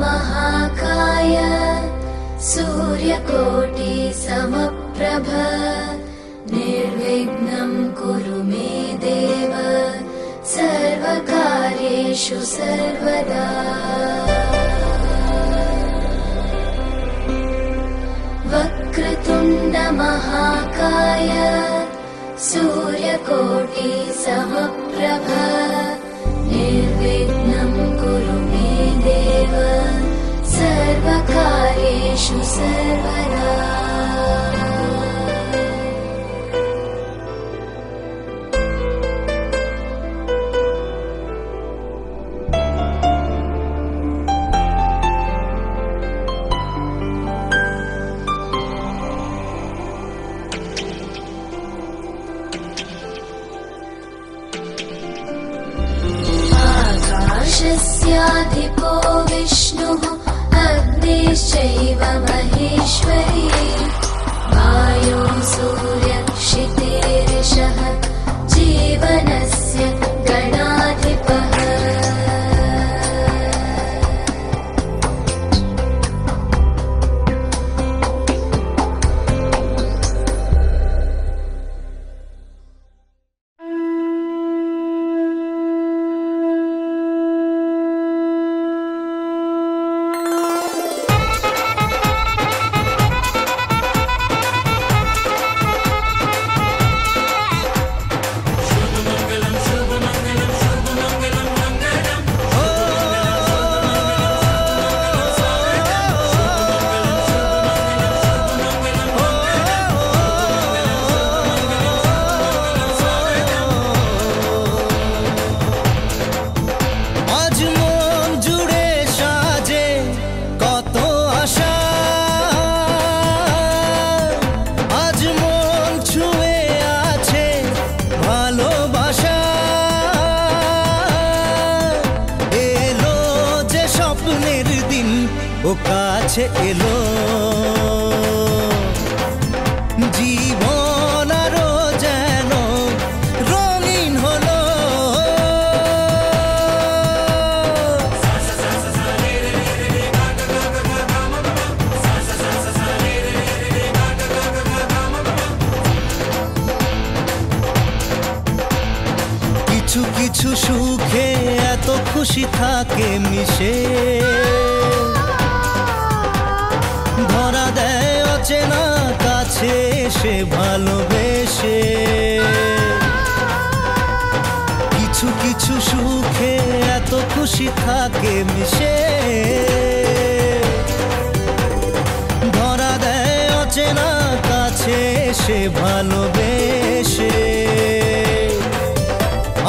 महाकाय सूर्यकोटि समप्रभ निर्विघ्नं कुरु मे देव सर्वकार्येषु सर्वदा। वक्रतुण्ड महाकाय सूर्यकोटि समप्रभ निर्विघ्नं कुरु मे देव सर्वकार्येषु सर्वदा। आकाशस्याधिपो विष्णुः अग्निश्चैव महेश्वरी वायुः सूर्यः क्षितिर्षः जीवनस्य गणाधिपः। ও কাছে এলো জীবন আরো যেন রঙিন হলো। কিছু কিছু সুখে এত খুশি থাকে মিশে, ধরা দেয় অচেনা কাছে সে ভালোবেসে। কিছু কিছু সুখে এত খুশি থাকে মিশে, ধরা দেয় অচেনা কাছে সে ভালোবেসে।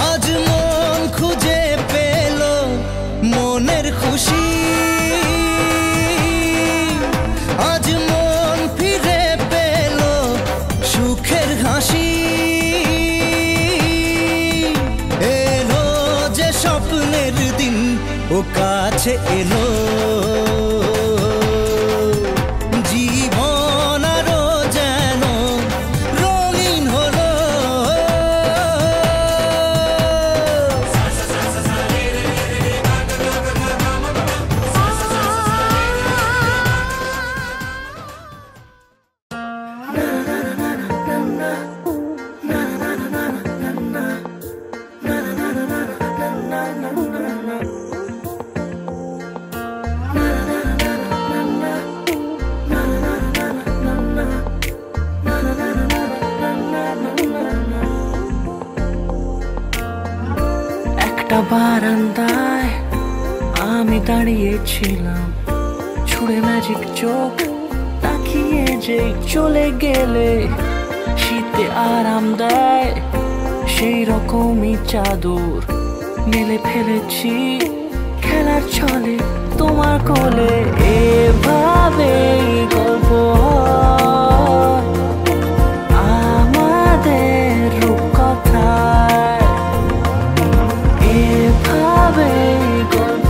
আজ মন খুঁজে পেল মনের খুশি, আজ মন ফিরে পেল সুখের হাসি। এলো যে স্বপ্নের দিন ও কাছে এলো, জীবন আরো যেন রঙিন হলো। একটা বারান্দায় আমি দাঁড়িয়েছিলাম, ছুঁড়ে ম্যাজিক চোখ তাকিয়ে যেই চলে গেলে। শীতে আরাম দেয় সেই রকমই চাদর মেলে ফেলেছি খেলার ছলে তোমার কোলে। এভাবে গল্প আমাদের রূপকথায়, এভাবে গল্প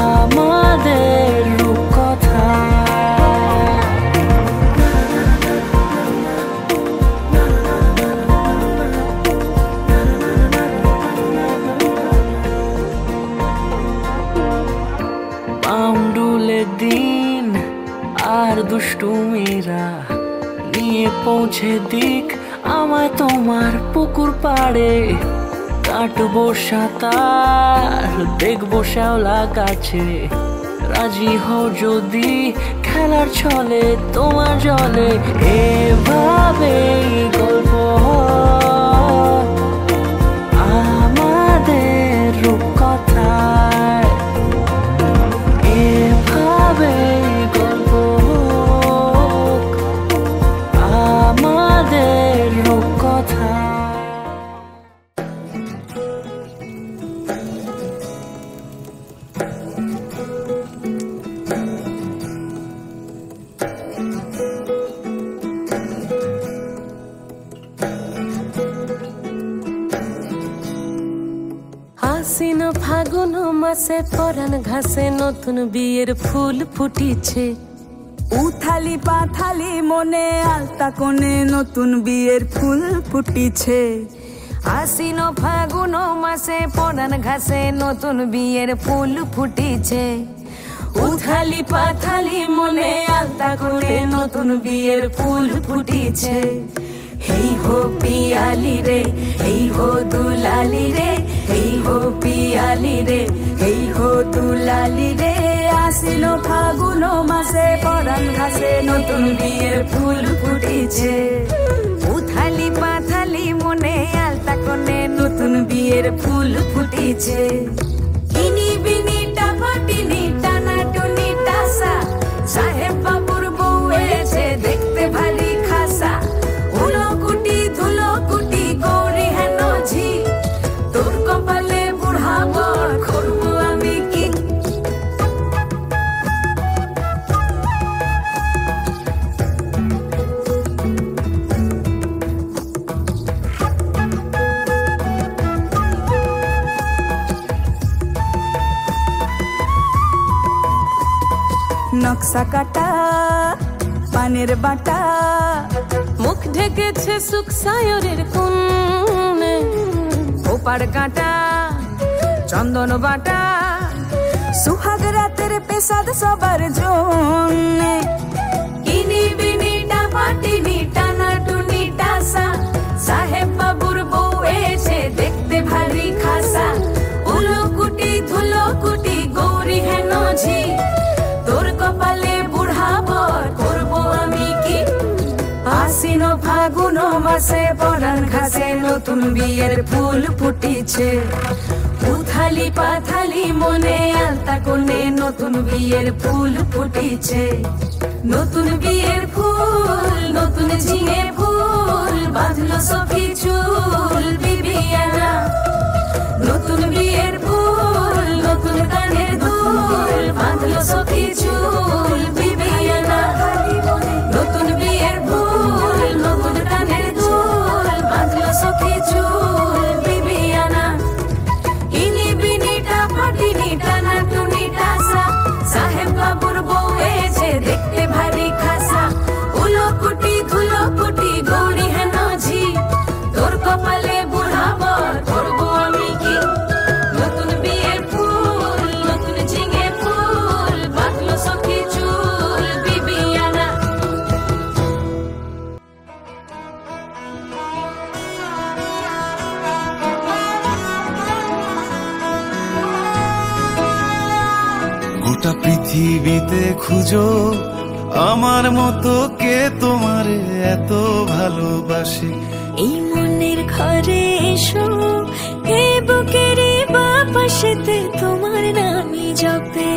আমাদের রূপকথায়। পাউন্ডুলে দিন আর দুষ্টুমিরা নিয়ে পৌঁছে দিক আমায় তোমার পুকুর পাড়ে। কাটবো সাঁতার দেখবো শ্যাওলা গাছে, রাজি হও যদি খেলার ছলে তোমার জলে। এভাবে গল্প আমাদের রূপকথায়, এভাবে গল্প আমাদের রূপকথায়। আশ্বিন ফাগুন মাসে পরাণ ঘাসে নতুন বিয়ের ফুল ফুটিছে। উথালি পাথালি মনে আলতা কোণে নতুন বিয়ের ফুল ফুটিছে। আশ্বিন ফাগুন মাসে পরাণ ঘাসে নতুন বিয়ের ফুল ফুটিছে। উথালি পাথালি মনে আলতা কোণে নতুন বিয়ের ফুল ফুটিছে। হেই হো পিয়ালি রে, হেই হো দুলালি রে, হেই হো পিয়ালি রে, হেই হো দুলালি রে। আশ্বিন ফাগুন মাসে পরাণ ঘাসে নতুন বিয়ের ফুল ফুটিছে। উথালি পাথালি মনে আলতা কোণে নতুন বিয়ের ফুল ফুটিছে। ইনি বিনি টাপাটিনি টানা টুনি টাসা, সাহেব বাবুর বউ এসে দেখতে ভারী খাসা। উলকুটি ধুলকুটি গৌরী হেন ঝি, তোর কপালে বুড়া বর করবো আমি কি। নকশা কাটা পানের বাটা, মুখ ঢেকেছে সুখ সায়রের কোণে। ওপার কাটা চন্দন বাটা, সুহাগ রাতের পেশাদ সবার জন্যে। ইনি বিনি টাপাটিনি টানা টুনি টাসা, সাহেব বাবুর বউ এসে দেখতে ভারী খাসা। উলকুটি ধুলকুটি গৌরী হেন ঝি, তোর কপালে বুড়া বর করবো আমি কি। আশ্বিন ফাগুন মাসে পরাণ ঘাসে নতুন বিয়ের ফুল ফুটিছে। উথালি পাথালি মনে আলতা কোণে নতুন বিয়ের ফুল ফুটিছে। নতুন বিয়ের ফুল নতুন ঝিঙে ফুল, বাঁধলো সখী চুল বিবিয়ানা। নতুন বিয়ের ফুল নতুন কানের দুল, বাঁধলো সখী চুল বিবিয়ানা। নতুন বিয়ের ফুল নতুন কানের দুল, বাঁধলো সখী চুল বিবিয়ানা। ইনি বিনি টাপাটিনি টানা টুনি টাসা, সাহেব বাবুর বউ এসে দেখতে ভারী খাসা। উলকুটি ধুলকুটি গৌরী হেন ঝি, তোর কপালে বুড়া বর করবো আমি কি। নতুন বিয়ের ফুল নতুন ঝিঙে ফুল, বাঁধলো সখী চুল বিবিয়ানা। গোটা পৃথিবীতে খুঁজো আমার মতো কে তোমারে এত ভালোবাসে। এই মনের ঘরে এসো, এই বুকের বাপাশেতে তোমার নামই জপে।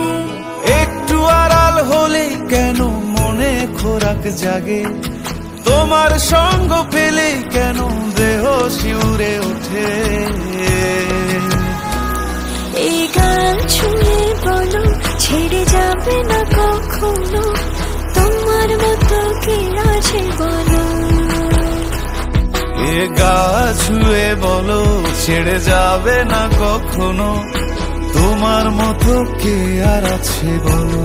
একটু আড়াল হলে কেন মনে খোরাক জাগে, তোমার সঙ্গ পেলে কেন দেহ শিউরে ওঠে। এই গান শুনে বলো ছেড়ে যাবে না কখনো, তোমার মতো কে আছে বলো। এ গা ছুঁয়ে বলো ছেড়ে যাবে না কখনো, তোমার মতো কে আর আছে বলো।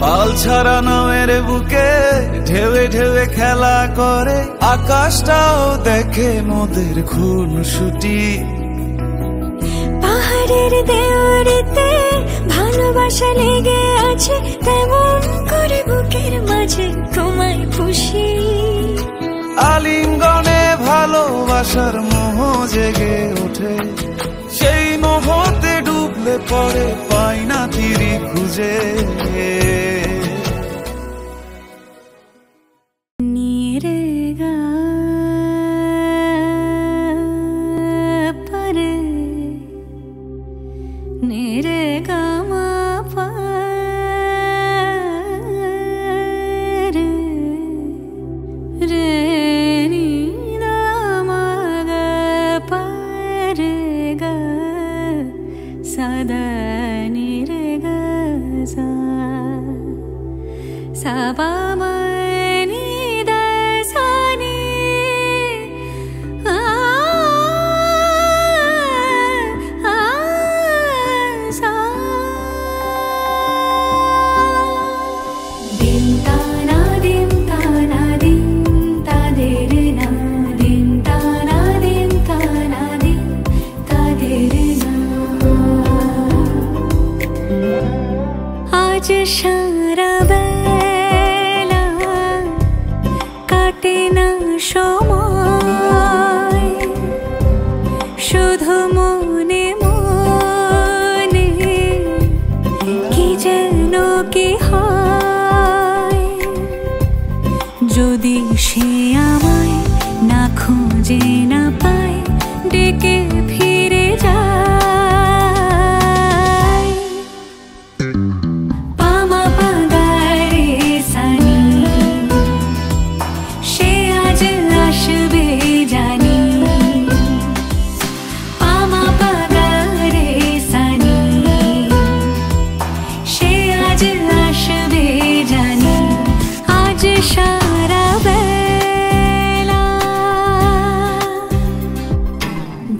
পাল ছাড়া নামের বুকে ঢেউে ঢেউে খেলা করে, আকাশটাও দেখে মোদের খুনসুটি। পাহাড়ের দেওয়ারিতে ভালোবাসা লেগে আছে, তেমন করে বুকের মাঝে তোমায় খুশি। আলিঙ্গনে ভালোবাসার মোহ জেগে ওঠে, সেই মোহতে ডুবলে পরে পাই না তীরি খুঁজে। যদি সে আমায় না খুঁজে না পায়, ডেকে ফিরে যায়। পামা পাগারে সানি, সে আজ আসবে জানি। পামা পাগারে সানি, সে আজ আসবে জানি। আজ সারা বেলা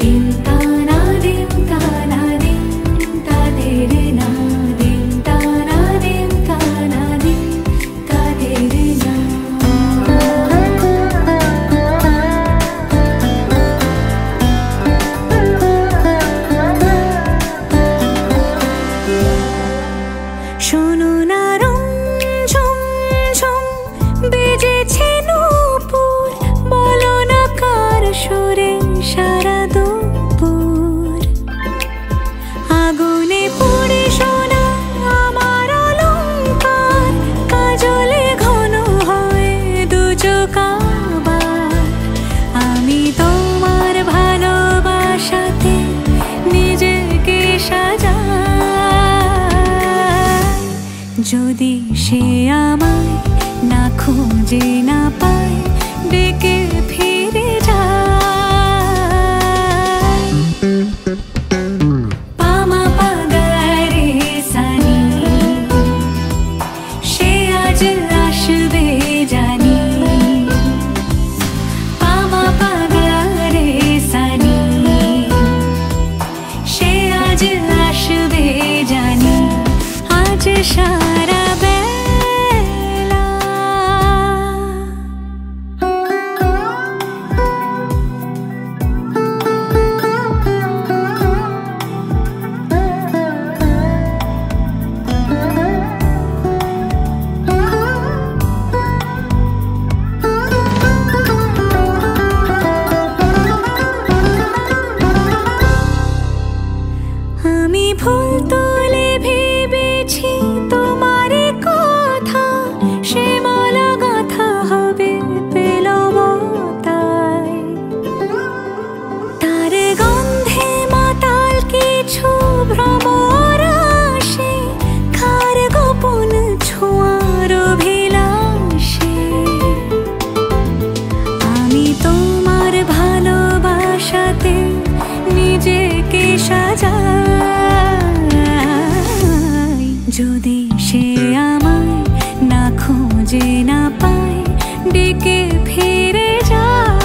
দিন তানা দিন তানা দিন তাদের না, দিন তানা দিন তানা দিন তাদের না। শোনো না রঞ্ঝম ঝম বেজেছে নূপুর, বলো না কার সুরে সারা দুপুর। আগুনে পুড়ে সোনা আমার অলংকার, কাজলে ঘন হয় দু চোখ আবার। আমি তোমার ভালোবাসাতে নিজেকে সাজাই। যদি সে আমায় না খুঁজে না পায়, ডেকে ফিরে যায়। পামা পাগারে সানি, সে আজ আসবে জানি। পামা পাগারে সানি, সে আজ আসবে জানি। আজ সারা বেলা খুঁজে না পায় ডেকে ফিরে যায়।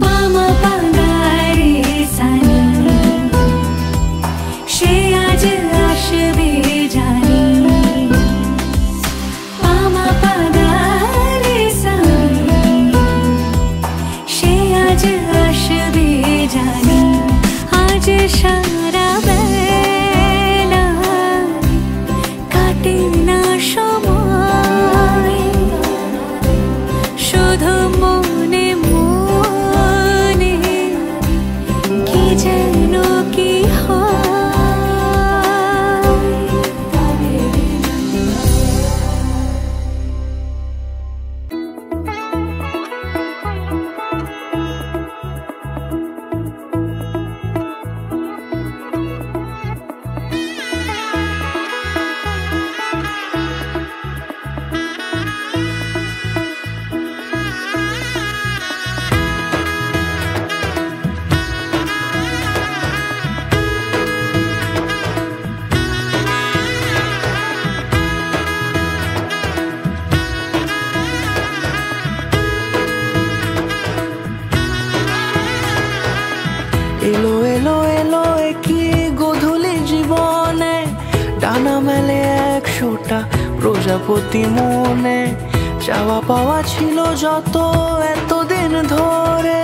পামা পাগারে সানি সে আজ আসবে জানি। পামা পাগারে সানি সে আজ আসবে জানি। আজ সারা বেলা কাটে না সময় শুধু মনে মনে কি যেন কি হয়। এলো এলো এলো কি গোধূলি জীবনে ডানা মেলে 100টা প্রজাপতি মনে। চাওয়া পাওয়া ছিল যত এতদিন ধরে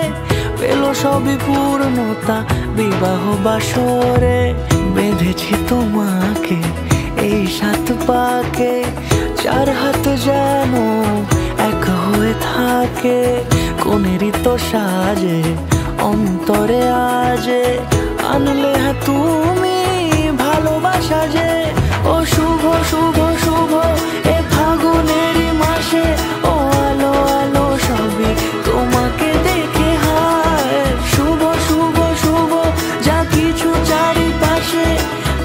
পেল সবই পূর্ণতা বিবাহ বাসরে। বেঁধেছি তোমাকে এই 7 পাকে 4 হাত যেন এক হয়ে থাকে। কোনেরই তো সাজে অন্তরে আজে আনলে হ্যাঁ তুমি ভালোবাসা যে। ও শুভ শুভ শুভ এ ফাগুনেরই মাসে ও আলো আলো সবই তোমাকে দেখে হায়। শুভ শুভ শুভ যা কিছু চারিপাশে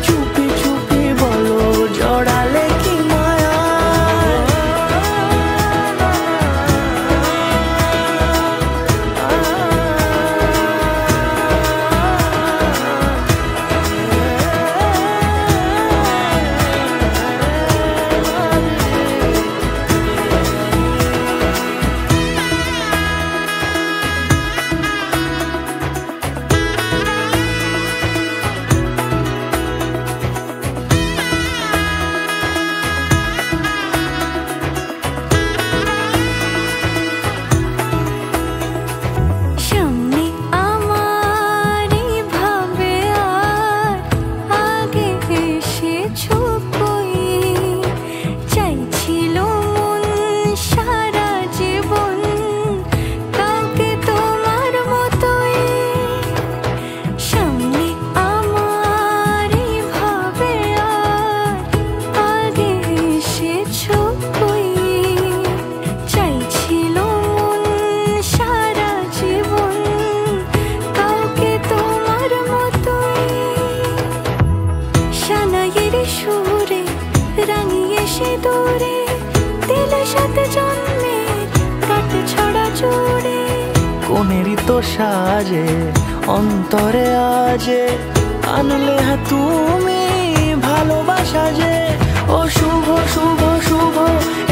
চুপি চুপি বলো জড়ালে কি মায়া। সামনে আমারই ভাবে আর আগে এসেছো কই। চাইছিল মন সারা জীবন কাউকে তোমার মতোই। সামনে আমারই ভাবে আর আগে এসেছো কই। চাইছিল মন সারা জীবন কাউকে তোমার মতোই। সানাইয়ের সুরে রাঙিয়ে সে দূরে দিল 7 জন্মের কাট ছড়া জুড়ে। কোনেরই তো সাজে অন্তরে আজে আনলে হ্যাঁ তুমি ভালোবাসা যে। ও শুভ শুভ শুভ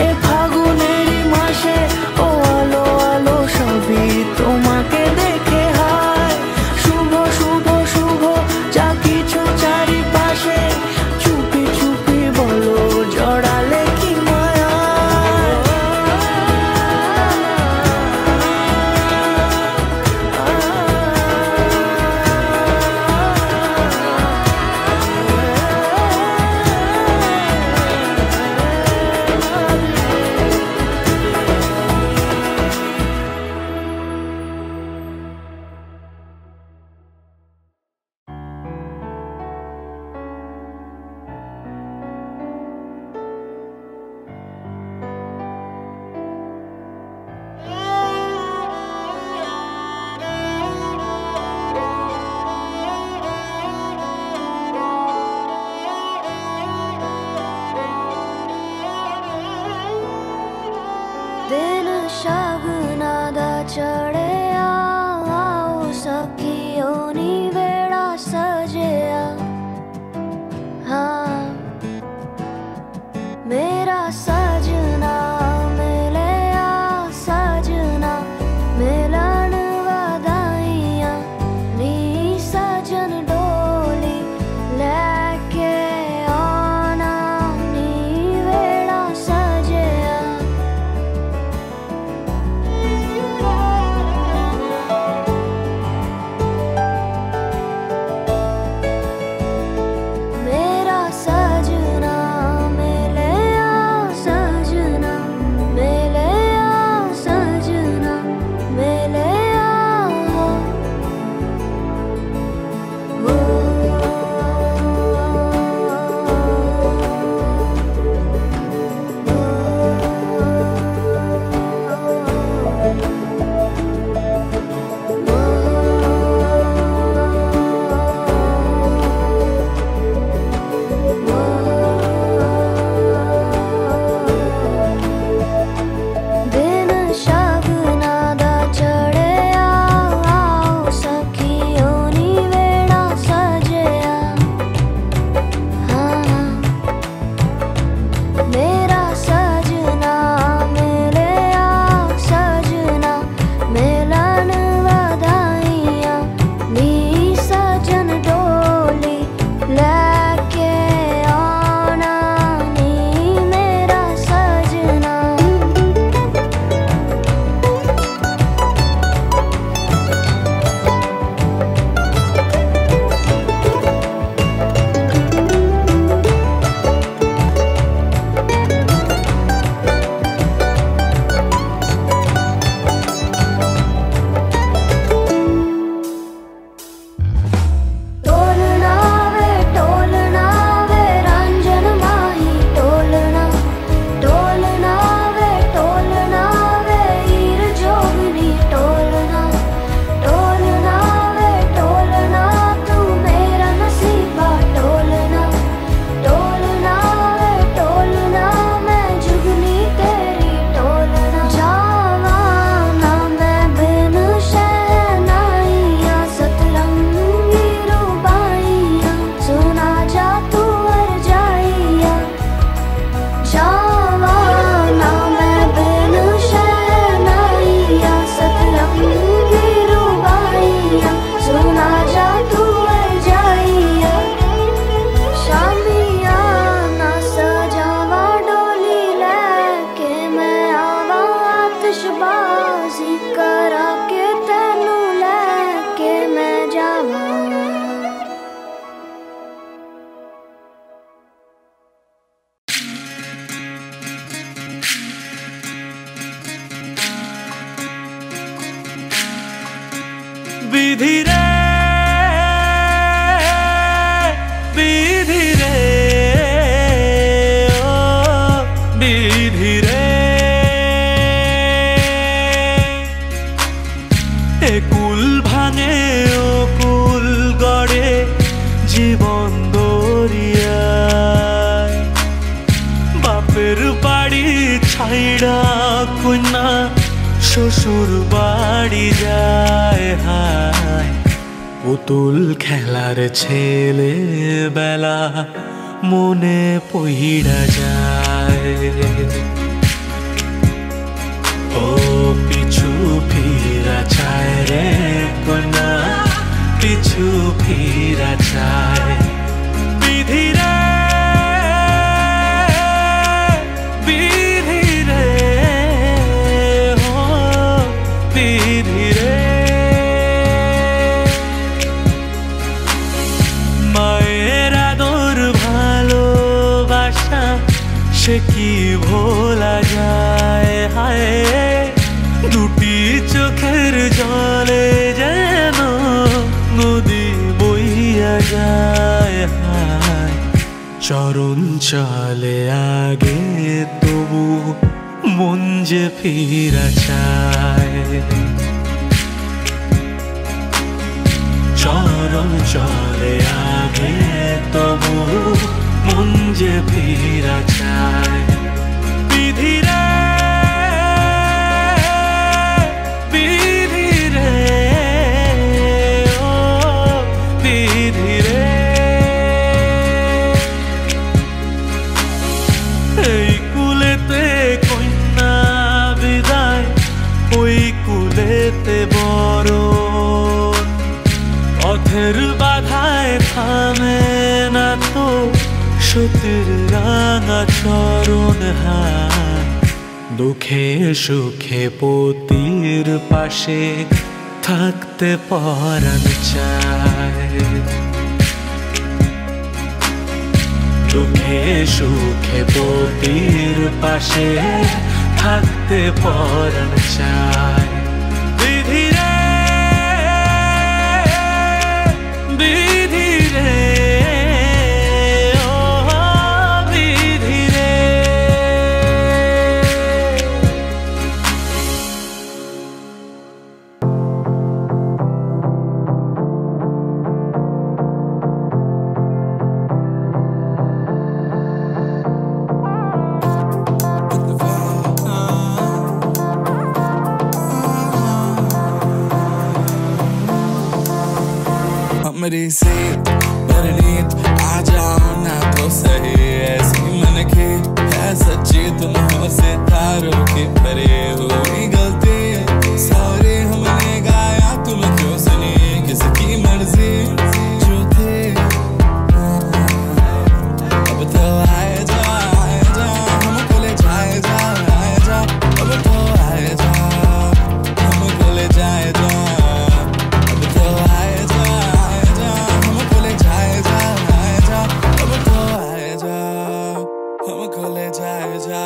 এ ফাগুনেরই মাসে ও আলো আলো সবই তোমাকে দেখে হায়। শুভ শুভ শুভ যা কিছু চারিপাশে চুপি চুপি বলো জড়ালে কি মায়া। दिन शगुना दा चढ़िया आओ सखियो नी वेड़ा सजिया। हाँ मेरा सजना मिले आ सजना मिलन वधाइयां नी सजन डोली लेके आना नी वेड़ा सजया मेरा सजना मिले आ सजना मिले आ सजना मिले दिन शगना दा चढ़िया आओ सखियों नी वेड़ा सजया हाँ मेरा सजना मिले आ सजना मिलन वधाइयां नी सजन डोली लेके आना नी मेरा सजना टोलना वे रंजन माही टोलना वे हीर जोगनी टोलना वे टोलना तू मेरा नसीबा टोलना वे टोलना मैं जुगनी तेरी टोलना जावा ना मैं बिन शहनाइयां सतरंगी रूबाइयां सुना जा तू हर जाइया जावा ना मैं बिन शहनाइयां सतरंगी रूबाइयां सुना जा तू हर जाइया शामिया ना सजावा डोली लेके मैं आवा आतिशबाजी करा के तेनू लेके मैं जावा विधि रे ओ विधि रे এ কুল ভাঙে ও কুল গড়ে জীবন দরিয়ায় বাপের বাড়ি ছাইড়া কন্যা শ্বশুর বাড়ি যায় হায় পুতুল খেলার ছেলে বেলা মনে পইড়া যায় ও পিছু ফিরা চায় রে কন্যা পিছু ফিরা চায় বিধি রে ও বিধি রে মায়ের আদর ভালোবাসা সে কি ভোলা যায় হায় দুটি চোখের জলে যেন নদী বইয়া যায় হায় চরণ চলে আগে তবু মন যে ফিরা চায় চরণ চলে আগে তবু মন যে ফিরা চায় বিধি রে ও বিধি রে রাঙা চরণ হাত দুঃখে সুখে পতির পাশে থাকতে পরাণ চায় দুঃখে সুখে পতির পাশে থাকতে পরাণ চায় বিধিরে বিধিরে मेरी से परनीत आ जाओ ना तो सही ऐसी मन की है सच्ची तुम हो सितारों की परे हुई गलती सॉरी हमने गाया तुम क्यों सुनी किसकी मर्जी जो थे अब तो आए जा हमको ले जाए जा अब तो आए जा हमको ले जाए जा अब तो आए जा हमको ले जाए जा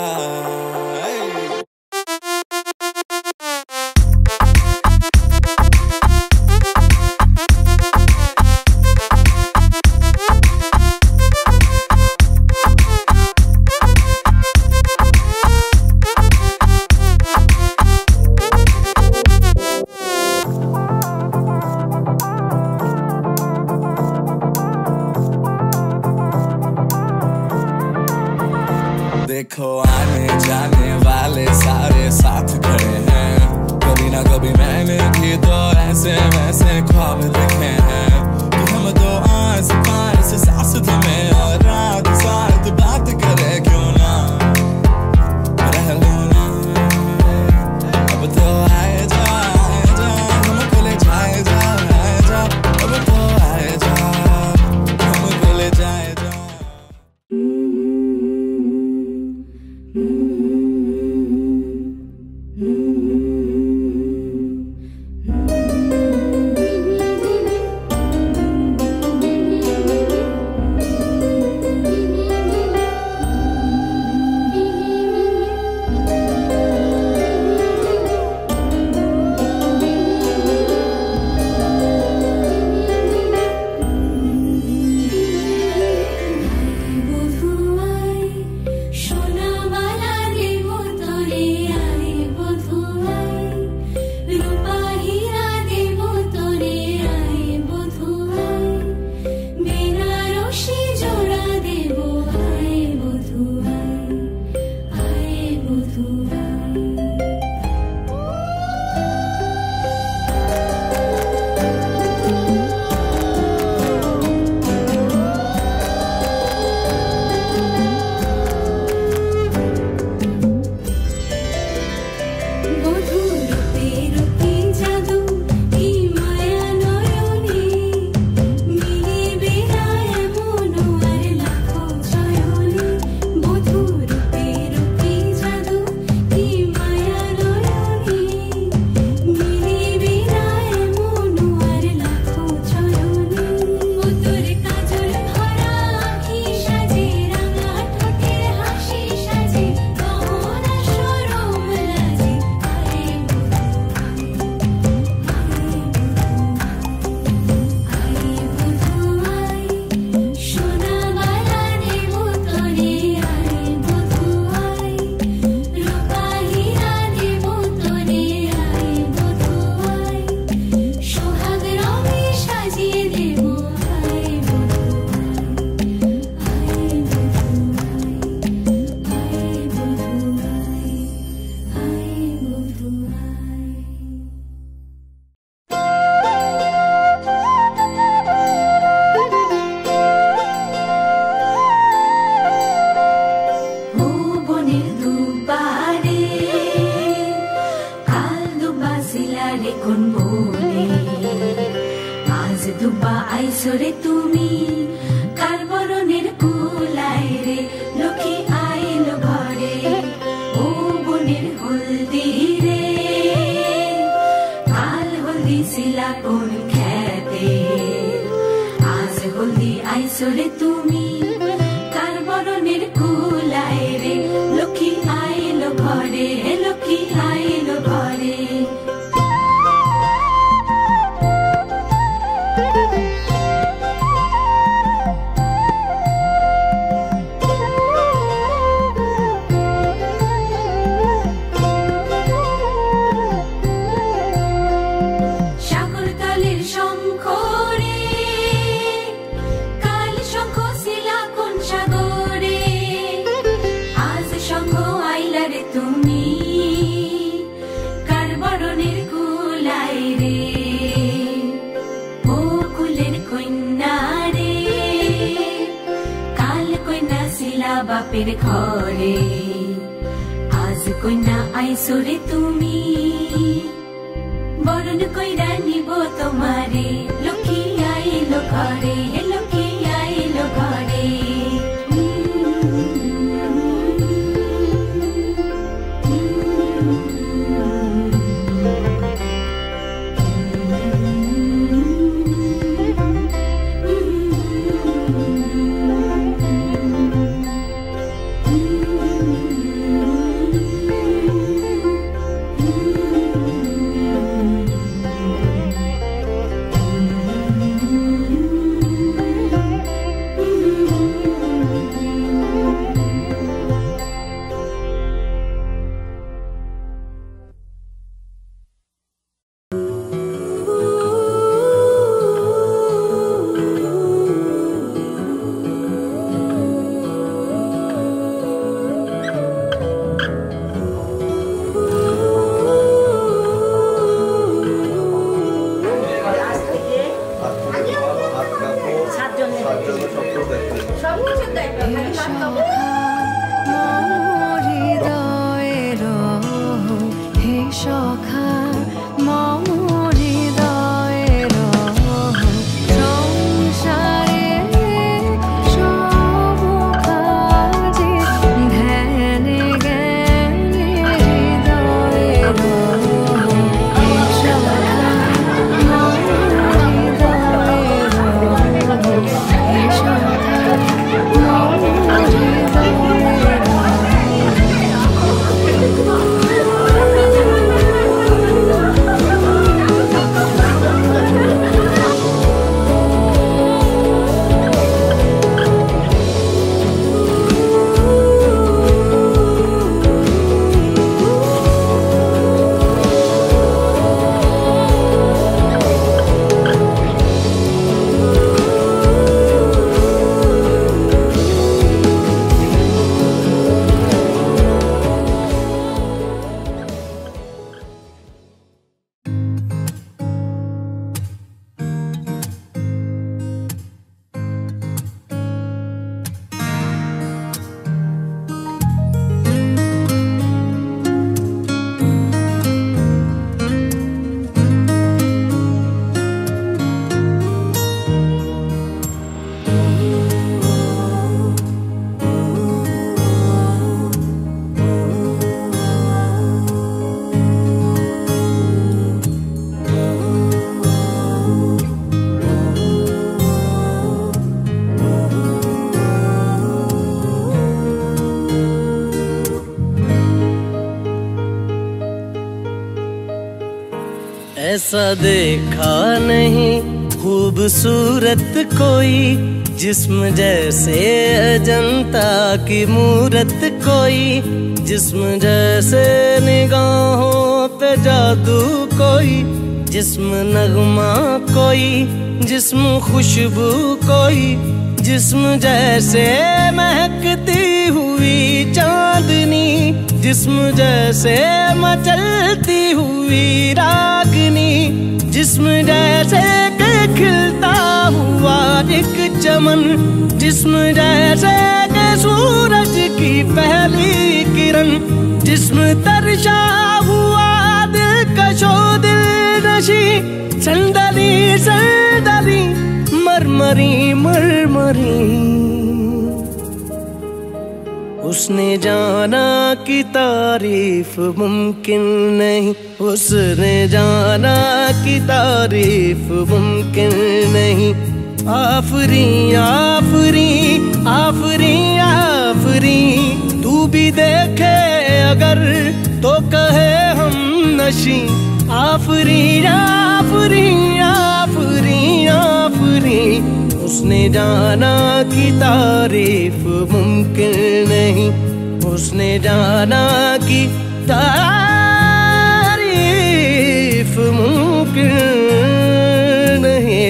देखो आने जाने वाले सारे साथ खड़े हैं कभी ना कभी मैंने भी तो ऐसे वैसे ख्वाब देखे हैं कि हम दो आस पास सास में और रात साथ बात करे क्यों ना रह लो ना अब तो आए जा हमको ले जाए जा अब तो आए जा हमको ले जाए जा দুবা আইসরে তুমি কার বরণের কুলায় রে বাপের ঘরে আজ কইনা আইসো রে তুমি বরণ কইরা নিব তোমারে লক্ষ্মী আইলো ঘরে লক্ষ্মী আইলো ঘরে ऐसा देखा नहीं खूबसूरत कोई जिस्म जैसे अजंता की मूरत कोई जिस्म जैसे निगाहों पे जादू कोई जिस्म नगमा कोई जिस्म खुशबू कोई जिस्म जैसे महकती हुई चांदनी जिस्म जैसे मचलती हुई रागनी जिस्म जैसे के खिलता हुआ एक चमन जिस्म जैसे के सूरज की पहली किरण जिस्म तरशा हुआ दिल कशो दिल नशी संदली संदली मरमरी मरमरी उसने जाना कि तारीफ मुमकिन नहीं उसने जाना कि तारीफ मुमकिन नहीं आफरी आफरी आफरी आफरी तू भी देखे अगर तो कहे हम नशी आफरी आफरी आफरी आफरी उसने जाना कि तारीफ मुमकिन नहीं उसने जाना कि तारीफ मुमकिन नहीं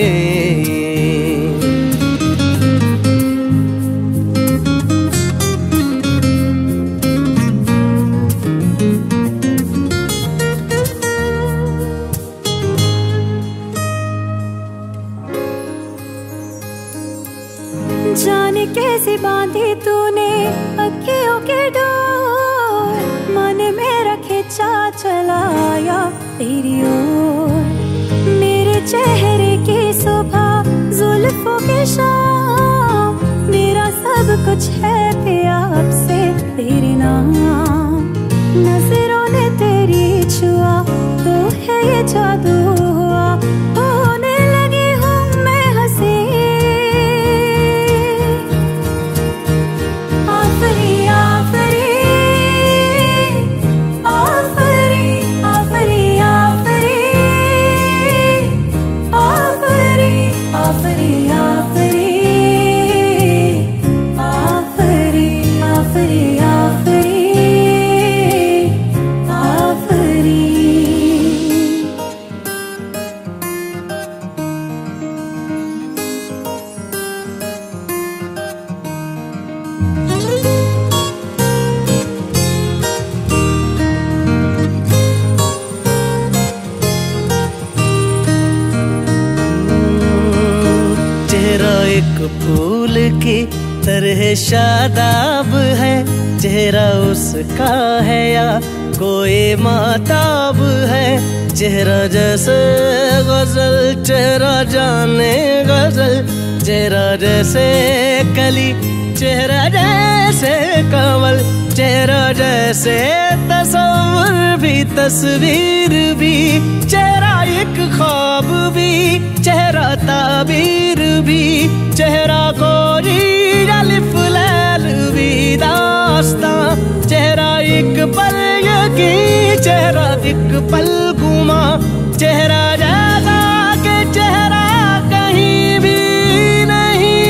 जाने कैसे बांधी तूने तेरी ओर, मेरे चेहरे की सुबह, जुल्फों की शाम, मेरा सब कुछ है पिया अब से तेरे नाम। नजरों ने तेरी छुआ तो है ये जादू हुआ, होने लगी हूँ मैं हंसी। आफरी आफरी आफरी आफरी आफरी आफरी आफरी आफरी आफरी आफरी आफरी आफरी। चेहरा एक फूल की तरह शादाब है, चेहरा उसका है या कोई माताब है। चेहरा जैसे गजल, चेहरा जाने गजल, चेहरा जैसे कली, चेहरा जैसे कमल, चेहरा जैसे तस्वीर भी, तस्वीर भी, चेहरा एक ख्वाब भी, चेहरा ताबीर भी, चेहरा कोरी अलिफ लैल भी दास्तां, चेहरा एक पल यकी, चेहरा एक पल गुमा, चेहरा जैसा के चेहरा कहीं भी नहीं।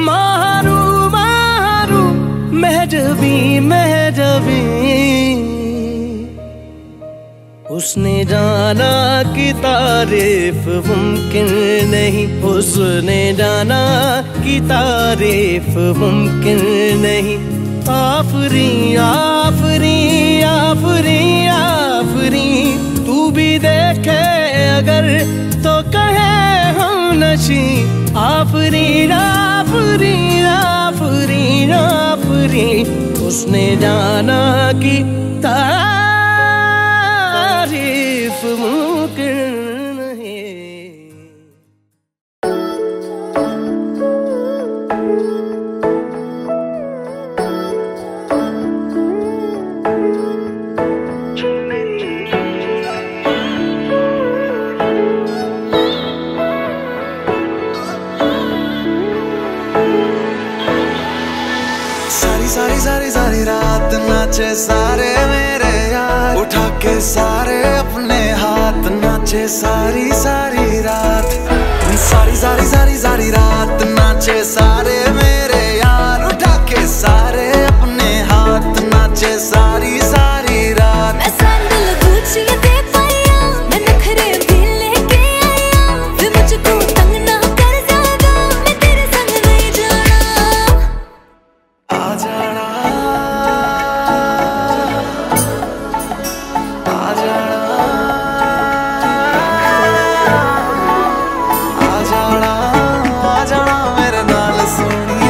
मारू मारू महजबी महजबी, उसने जाना कि तारीफ मुमकिन नहीं, उसने जाना कि तारीफ मुमकिन नहीं। आफरी आफरी आफरी आफरी, तू भी देखे अगर तो कहे हम नशी। आफरी आफरी आफरी आफरी, उसने जाना कि तारीफ मुमकिन नहीं। सारी रात नाचे सारे मेरे यार, उठा के सारे अपने हाथ नाचे सारी रात। सारी रात नाचे सारे मेरे यार, उठा के सारे अपने हाथ नाचे सारी रात। मैं सैंडल गुच्ची दे पाया, मैं नखरे भी लेके आया, फिर मुझको तंग ना कर ज्यादा, मैं तेरे संग नहीं जाना। आ जाना आ जाना आ जाना आ जाना मेरे नाल सोनिए।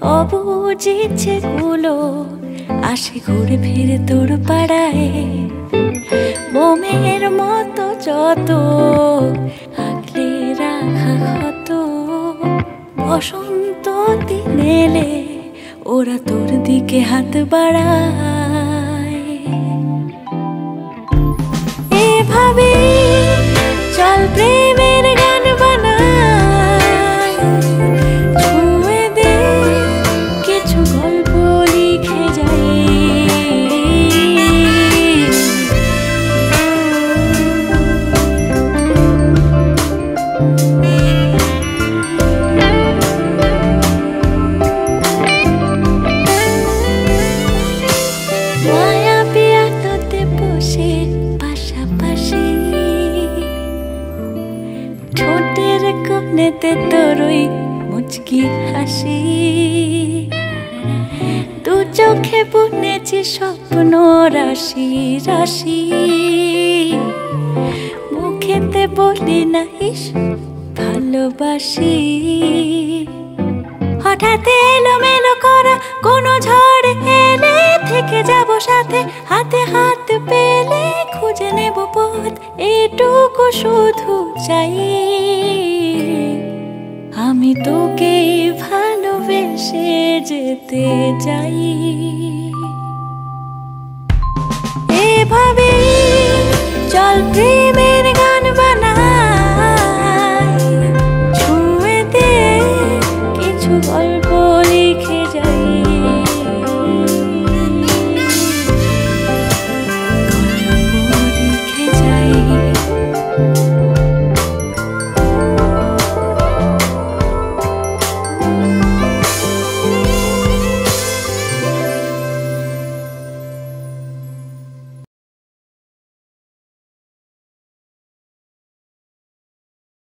অবুঝ ইচ্ছেগুলো আসে ঘুরে ফিরে তোর পাড়ায়, বোমের মতো যত আগলে রাখা ক্ষত। বসন্ত দিন এলে ওরা তোর দিকে হাত বাড়ায়। এভাবে চল প্রেমের গান বানাই, ছুঁয়ে দে কিছু গল্প লিখে যাই। মায়া পিয়ানোতে বসে পাশাপাশি, ঠোঁটের কোণেতে তোরই মুচকি হাসি। দু চোখে বুনেছি স্বপ্ন রাশি রাশি, মুখেতে বলি না ইস ভালোবাসি। হঠাৎ এলোমেলো করা কোনো ঝড় এলে থেকে যাব সাথে, হাতে হাত পেলে খুঁজে নেব পথ। এটুকু শুধু চাই, আমি তোকে ভালোবেসে যেতে চাই। এভাবে চল প্রিয়